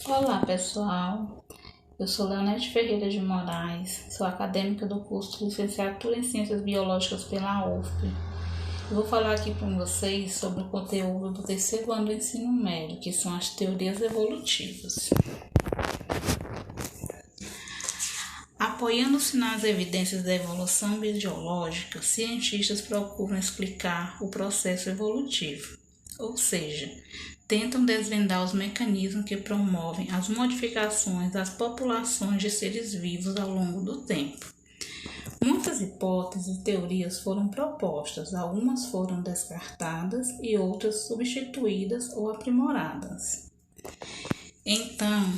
Olá pessoal, eu sou Leonete Ferreira de Moraes, sou acadêmica do curso de Licenciatura em Ciências Biológicas pela UFP. Eu vou falar aqui com vocês sobre o conteúdo do terceiro ano do ensino médio, que são as teorias evolutivas. Apoiando-se nas evidências da evolução biológica, cientistas procuram explicar o processo evolutivo, ou seja, tentam desvendar os mecanismos que promovem as modificações das populações de seres vivos ao longo do tempo. Muitas hipóteses e teorias foram propostas, algumas foram descartadas e outras substituídas ou aprimoradas. Então,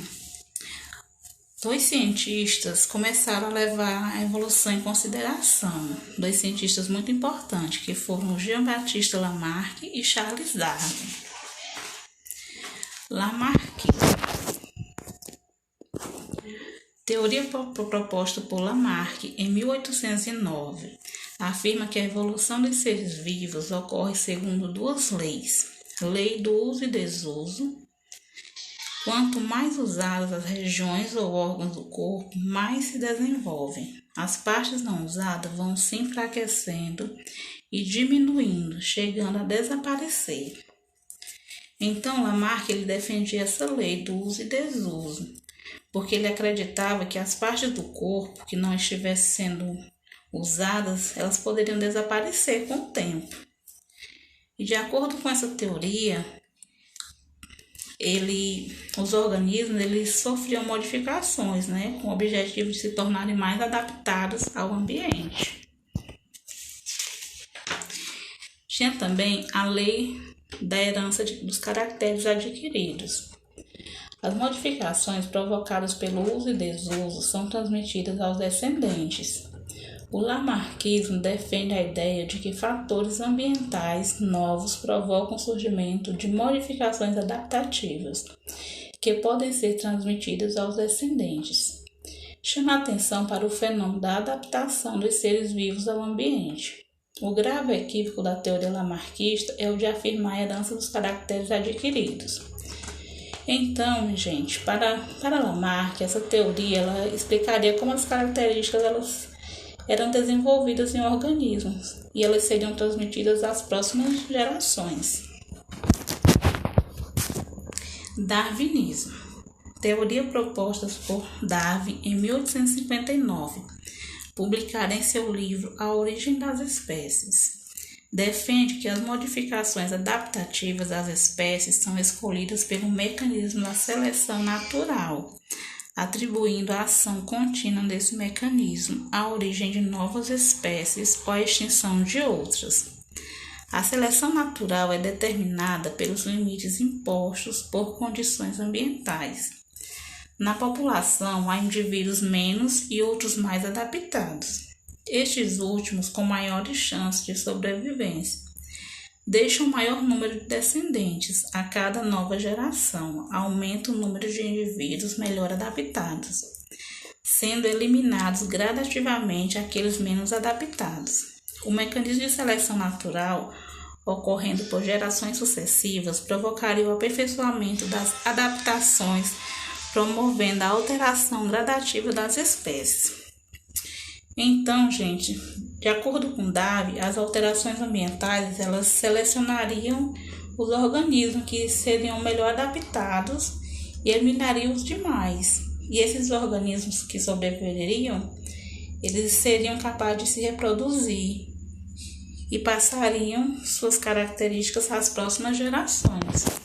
dois cientistas começaram a levar a evolução em consideração, dois cientistas muito importantes, que foram Jean-Baptiste Lamarck e Charles Darwin. Lamarck. Teoria proposta por Lamarck em 1809 afirma que a evolução dos seres vivos ocorre segundo duas leis: lei do uso e desuso. Quanto mais usadas as regiões ou órgãos do corpo, mais se desenvolvem. As partes não usadas vão se enfraquecendo e diminuindo, chegando a desaparecer. Então, Lamarck ele defendia essa lei do uso e desuso, porque ele acreditava que as partes do corpo que não estivessem sendo usadas, elas poderiam desaparecer com o tempo. E de acordo com essa teoria, os organismos sofriam modificações, com o objetivo de se tornarem mais adaptados ao ambiente. Tinha também a lei da herança dos caracteres adquiridos. As modificações provocadas pelo uso e desuso são transmitidas aos descendentes. O lamarckismo defende a ideia de que fatores ambientais novos provocam o surgimento de modificações adaptativas, que podem ser transmitidas aos descendentes. Chama a atenção para o fenômeno da adaptação dos seres vivos ao ambiente. O grave equívoco da teoria lamarckista é o de afirmar a herança dos caracteres adquiridos. Então, gente, para Lamarck, essa teoria ela explicaria como as características eram desenvolvidas em organismos e elas seriam transmitidas às próximas gerações. Darwinismo. Teoria proposta por Darwin em 1859, publicada em seu livro A Origem das Espécies. Defende que as modificações adaptativas das espécies são escolhidas pelo mecanismo da seleção natural, atribuindo a ação contínua desse mecanismo à origem de novas espécies ou à extinção de outras. A seleção natural é determinada pelos limites impostos por condições ambientais. Na população, há indivíduos menos e outros mais adaptados. Estes últimos com maiores chances de sobrevivência deixam maior número de descendentes a cada nova geração, aumenta o número de indivíduos melhor adaptados, sendo eliminados gradativamente aqueles menos adaptados. O mecanismo de seleção natural, ocorrendo por gerações sucessivas, provocaria o aperfeiçoamento das adaptações, promovendo a alteração gradativa das espécies. Então, gente, de acordo com Darwin, as alterações ambientais elas selecionariam os organismos que seriam melhor adaptados e eliminariam os demais. E esses organismos que sobreviveriam, eles seriam capazes de se reproduzir e passariam suas características às próximas gerações.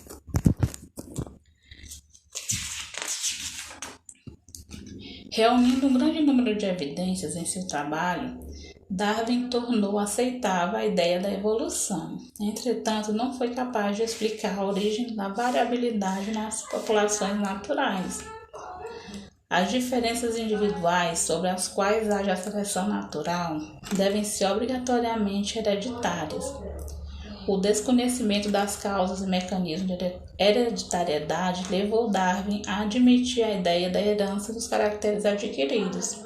Reunindo um grande número de evidências em seu trabalho, Darwin tornou aceitável a ideia da evolução. Entretanto, não foi capaz de explicar a origem da variabilidade nas populações naturais. As diferenças individuais sobre as quais age a seleção natural devem ser obrigatoriamente hereditárias. O desconhecimento das causas e mecanismos de hereditariedade levou Darwin a admitir a ideia da herança dos caracteres adquiridos,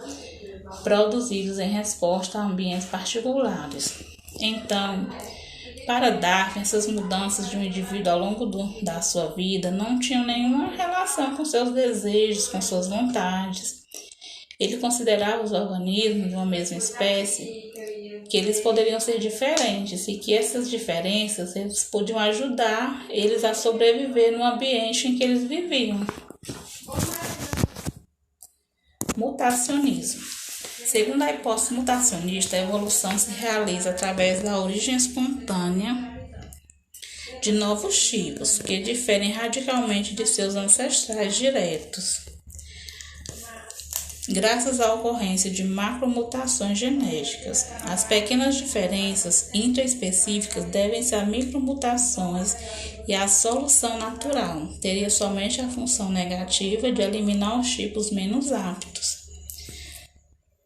produzidos em resposta a ambientes particulares. Então, Para Darwin, essas mudanças de um indivíduo ao longo da sua vida não tinham nenhuma relação com seus desejos, com suas vontades. Ele considerava os organismos de uma mesma espécie que eles poderiam ser diferentes e que essas diferenças eles podiam ajudar eles a sobreviver no ambiente em que eles viviam. Mutacionismo. Segundo a hipótese mutacionista, a evolução se realiza através da origem espontânea de novos tipos, que diferem radicalmente de seus ancestrais diretos, graças à ocorrência de macromutações genéticas. As pequenas diferenças intraespecíficas devem-se a micromutações e a solução natural teria somente a função negativa de eliminar os tipos menos aptos.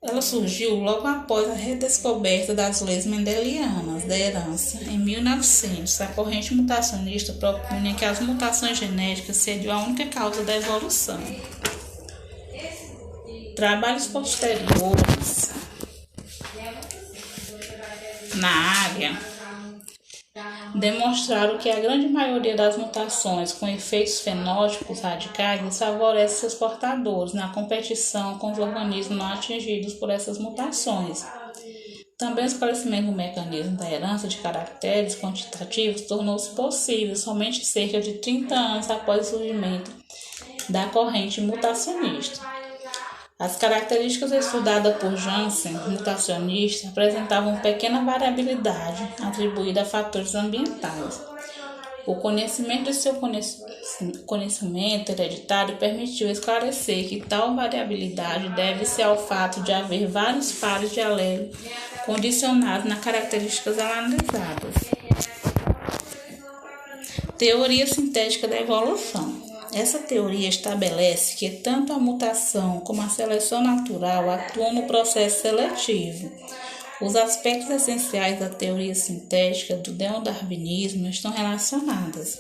Ela surgiu logo após a redescoberta das leis mendelianas da herança, em 1900. A corrente mutacionista propunha que as mutações genéticas seriam a única causa da evolução. Trabalhos posteriores na área demonstraram que a grande maioria das mutações com efeitos fenótipos radicais desfavorece seus portadores na competição com os organismos não atingidos por essas mutações. Também o esclarecimento do mecanismo da herança de caracteres quantitativos tornou-se possível somente cerca de 30 anos após o surgimento da corrente mutacionista. As características estudadas por Jansen, mutacionista, apresentavam pequena variabilidade atribuída a fatores ambientais. O conhecimento de seu conhecimento hereditário permitiu esclarecer que tal variabilidade deve-se ao fato de haver vários pares de alelo condicionados nas características analisadas. Teoria sintética da evolução. Essa teoria estabelece que tanto a mutação como a seleção natural atuam no processo seletivo. Os aspectos essenciais da teoria sintética do neodarwinismo estão relacionados.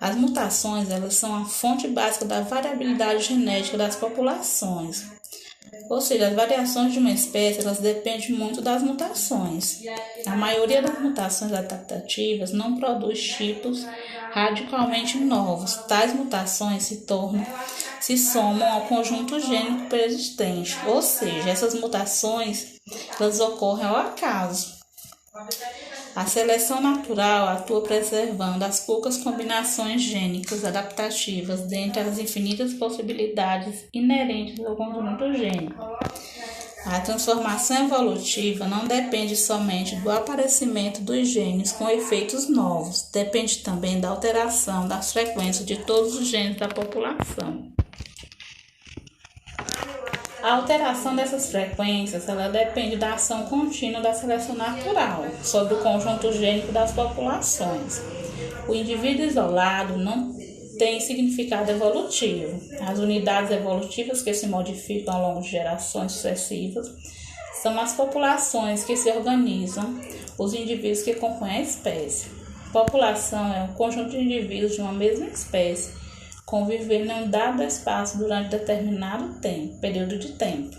As mutações elas são a fonte básica da variabilidade genética das populações. Ou seja, as variações de uma espécie elas dependem muito das mutações. A maioria das mutações adaptativas não produz tipos radicalmente novos. Tais mutações se somam ao conjunto gênico preexistente, ou seja, essas mutações elas ocorrem ao acaso. A seleção natural atua preservando as poucas combinações gênicas adaptativas dentre as infinitas possibilidades inerentes ao conjunto gênico. A transformação evolutiva não depende somente do aparecimento dos genes com efeitos novos, depende também da alteração das frequências de todos os genes da população. A alteração dessas frequências ela depende da ação contínua da seleção natural sobre o conjunto gênico das populações. O indivíduo isolado não tem significado evolutivo. As unidades evolutivas que se modificam ao longo de gerações sucessivas são as populações que se organizam, os indivíduos que compõem a espécie. População é um conjunto de indivíduos de uma mesma espécie convivendo em um dado espaço durante determinado período de tempo.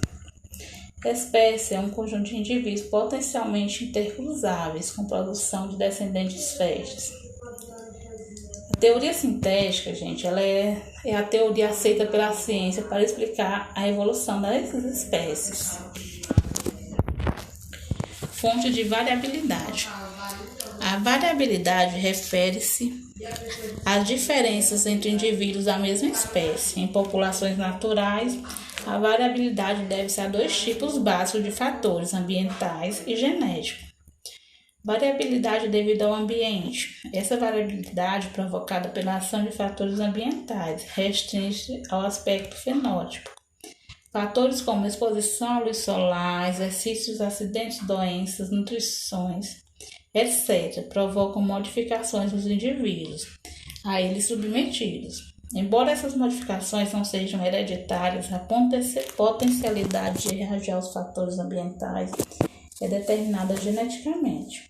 Espécie é um conjunto de indivíduos potencialmente intercruzáveis com produção de descendentes férteis. A teoria sintética, gente, ela é a teoria aceita pela ciência para explicar a evolução dessas espécies. Fonte de variabilidade. A variabilidade refere-se às diferenças entre indivíduos da mesma espécie. Em populações naturais, a variabilidade deve-se a dois tipos básicos de fatores, ambientais e genéticos. Variabilidade devido ao ambiente. Essa variabilidade, provocada pela ação de fatores ambientais, restringe ao aspecto fenótipo. Fatores como exposição à luz solar, exercícios, acidentes, doenças, nutrições, etc., provocam modificações nos indivíduos a eles submetidos. Embora essas modificações não sejam hereditárias, a potencialidade de reagir aos fatores ambientais é determinada geneticamente.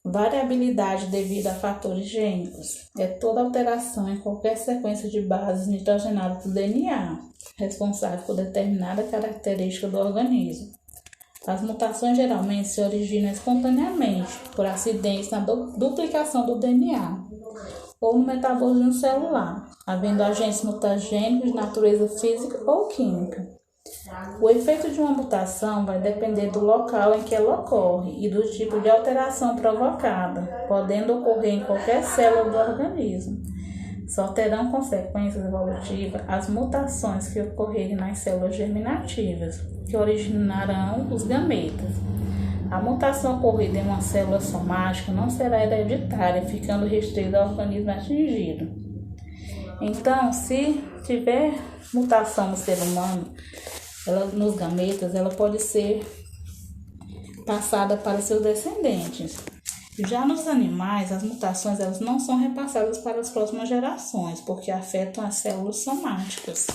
Variabilidade devido a fatores gênicos é toda alteração em qualquer sequência de bases nitrogenadas do DNA, responsável por determinada característica do organismo. As mutações geralmente se originam espontaneamente por acidentes na duplicação do DNA ou no metabolismo celular, havendo agentes mutagênicos de natureza física ou química. O efeito de uma mutação vai depender do local em que ela ocorre e do tipo de alteração provocada, podendo ocorrer em qualquer célula do organismo. Só terão consequências evolutivas as mutações que ocorrerem nas células germinativas, que originarão os gametas. A mutação ocorrida em uma célula somática não será hereditária, ficando restrita ao organismo atingido. Então, se tiver mutação no ser humano, nos gametas, ela pode ser passada para seus descendentes. Já nos animais, as mutações elas não são repassadas para as próximas gerações, porque afetam as células somáticas.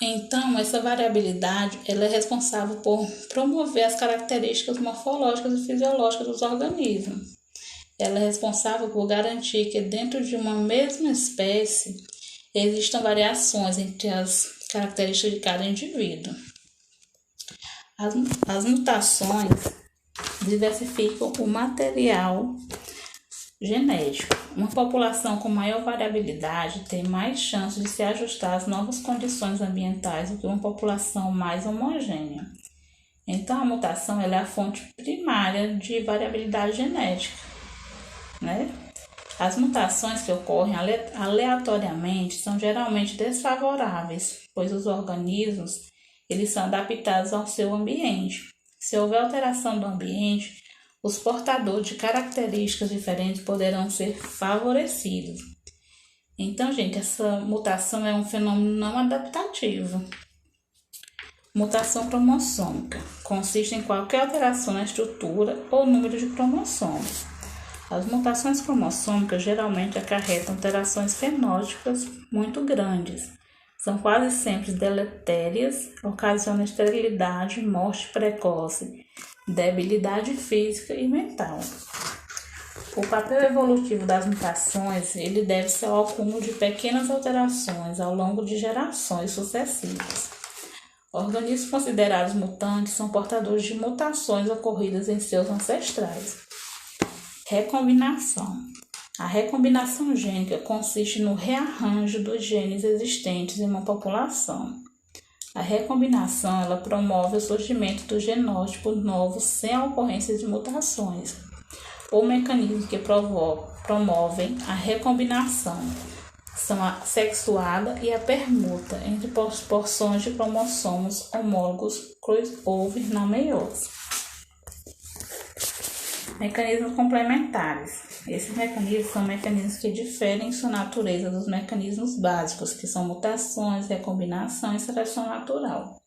Então, essa variabilidade ela é responsável por promover as características morfológicas e fisiológicas dos organismos. Ela é responsável por garantir que dentro de uma mesma espécie existam variações entre as características de cada indivíduo. As mutações diversificam o material genético. Uma população com maior variabilidade tem mais chance de se ajustar às novas condições ambientais do que uma população mais homogênea. Então, a mutação ela é a fonte primária de variabilidade genética, né? As mutações que ocorrem aleatoriamente são geralmente desfavoráveis, pois os organismos eles são adaptados ao seu ambiente. Se houver alteração do ambiente, os portadores de características diferentes poderão ser favorecidos. Então, gente, essa mutação é um fenômeno não adaptativo. Mutação cromossômica consiste em qualquer alteração na estrutura ou número de cromossomos. As mutações cromossômicas geralmente acarretam alterações fenótipas muito grandes. São quase sempre deletérias, ocasionam esterilidade, morte precoce, debilidade física e mental. O papel evolutivo das mutações ele deve-se ao acúmulo de pequenas alterações ao longo de gerações sucessivas. Organismos considerados mutantes são portadores de mutações ocorridas em seus ancestrais. Recombinação. A recombinação gênica consiste no rearranjo dos genes existentes em uma população. A recombinação ela promove o surgimento do genótipo novo sem a ocorrência de mutações. O mecanismo que promovem a recombinação são a sexuada e a permuta entre porções de cromossomos homólogos crossover na meiose. Mecanismos complementares. Esses mecanismos são mecanismos que diferem em sua natureza dos mecanismos básicos, que são mutações, recombinação e seleção natural.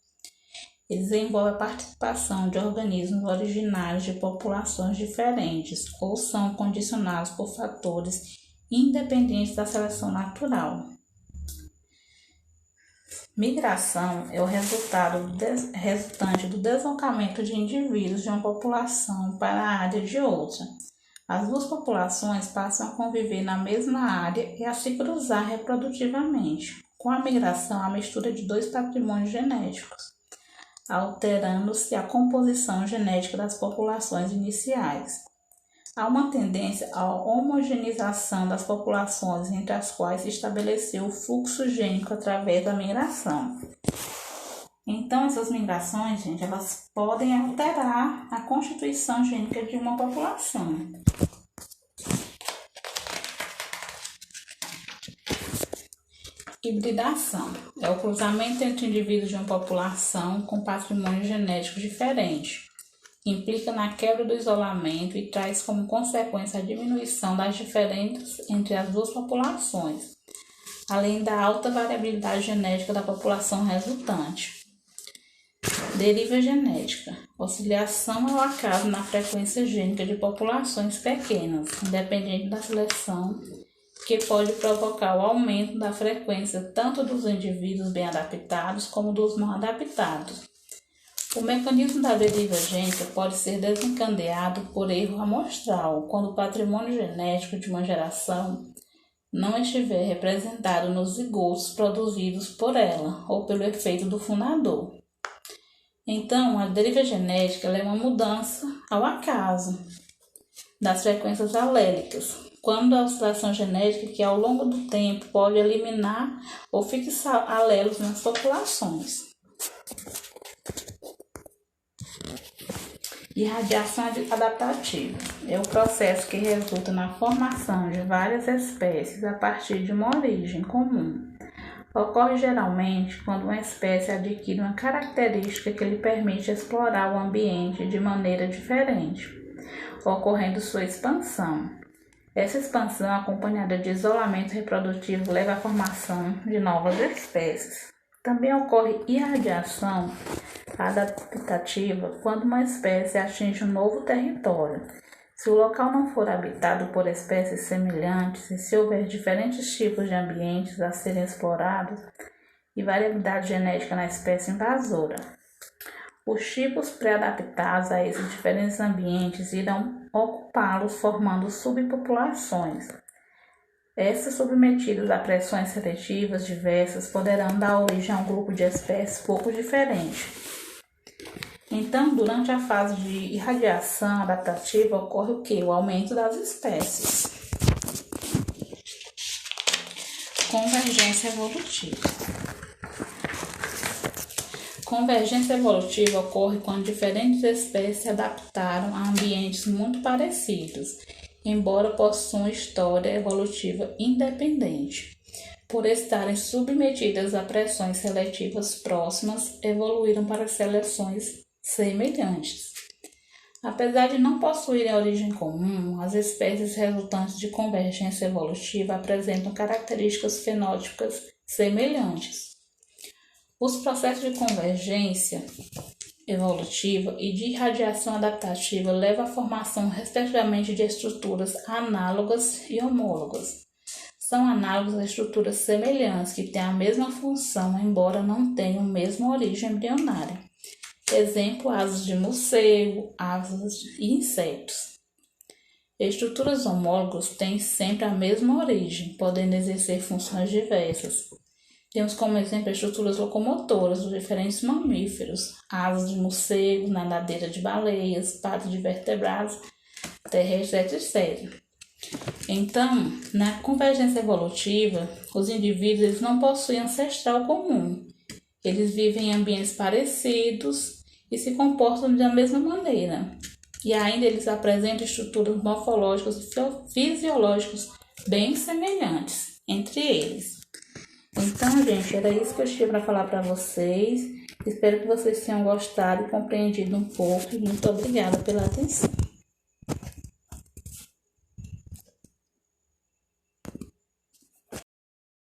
Eles envolvem a participação de organismos originários de populações diferentes ou são condicionados por fatores independentes da seleção natural. Migração é o resultante do deslocamento de indivíduos de uma população para a área de outra. As duas populações passam a conviver na mesma área e a se cruzar reprodutivamente. Com a migração, a mistura de dois patrimônios genéticos, alterando-se a composição genética das populações iniciais. Há uma tendência à homogeneização das populações entre as quais se estabeleceu o fluxo gênico através da migração. Então, essas migrações, gente, elas podem alterar a constituição gênica de uma população. Hibridação é o cruzamento entre indivíduos de uma população com patrimônio genético diferente. Implica na quebra do isolamento e traz como consequência a diminuição das diferenças entre as duas populações, além da alta variabilidade genética da população resultante. Deriva genética. Oscilação é o acaso na frequência gênica de populações pequenas, independente da seleção, que pode provocar o aumento da frequência tanto dos indivíduos bem adaptados como dos mal adaptados. O mecanismo da deriva gênica pode ser desencadeado por erro amostral, quando o patrimônio genético de uma geração não estiver representado nos zigotos produzidos por ela ou pelo efeito do fundador. Então, a deriva genética é uma mudança ao acaso das frequências alélicas, quando a oscilação genética que ao longo do tempo pode eliminar ou fixar alelos nas populações. Irradiação adaptativa é o processo que resulta na formação de várias espécies a partir de uma origem comum. Ocorre geralmente quando uma espécie adquire uma característica que lhe permite explorar o ambiente de maneira diferente, ocorrendo sua expansão. Essa expansão, acompanhada de isolamento reprodutivo, leva à formação de novas espécies. Também ocorre irradiação adaptativa quando uma espécie atinge um novo território. Se o local não for habitado por espécies semelhantes e se houver diferentes tipos de ambientes a serem explorados e variabilidade genética na espécie invasora, os tipos pré-adaptados a esses diferentes ambientes irão ocupá-los, formando subpopulações. Essas, submetidas a pressões seletivas diversas, poderão dar origem a um grupo de espécies pouco diferente. Então, durante a fase de irradiação adaptativa, ocorre o quê? O aumento das espécies. Convergência evolutiva. Convergência evolutiva ocorre quando diferentes espécies se adaptaram a ambientes muito parecidos, embora possuam história evolutiva independente. Por estarem submetidas a pressões seletivas próximas, evoluíram para seleções semelhantes. Apesar de não possuírem origem comum, as espécies resultantes de convergência evolutiva apresentam características fenótipicas semelhantes. Os processos de convergência evolutiva e de irradiação adaptativa levam à formação, respectivamente, de estruturas análogas e homólogas. São análogas a estruturas semelhantes que têm a mesma função, embora não tenham a mesma origem embrionária. Exemplo, asas de morcego, aves e insetos. Estruturas homólogas têm sempre a mesma origem, podendo exercer funções diversas. Temos como exemplo estruturas locomotoras dos diferentes mamíferos, asas de morcego, nadadeira de baleias, patas de vertebrados, terrestres, etc. Então, na convergência evolutiva, os indivíduos eles não possuem ancestral comum. Eles vivem em ambientes parecidos e se comportam da mesma maneira. E ainda eles apresentam estruturas morfológicas e fisiológicas bem semelhantes entre eles. Então, gente, era isso que eu tinha para falar para vocês. Espero que vocês tenham gostado e compreendido um pouco. E muito obrigada pela atenção.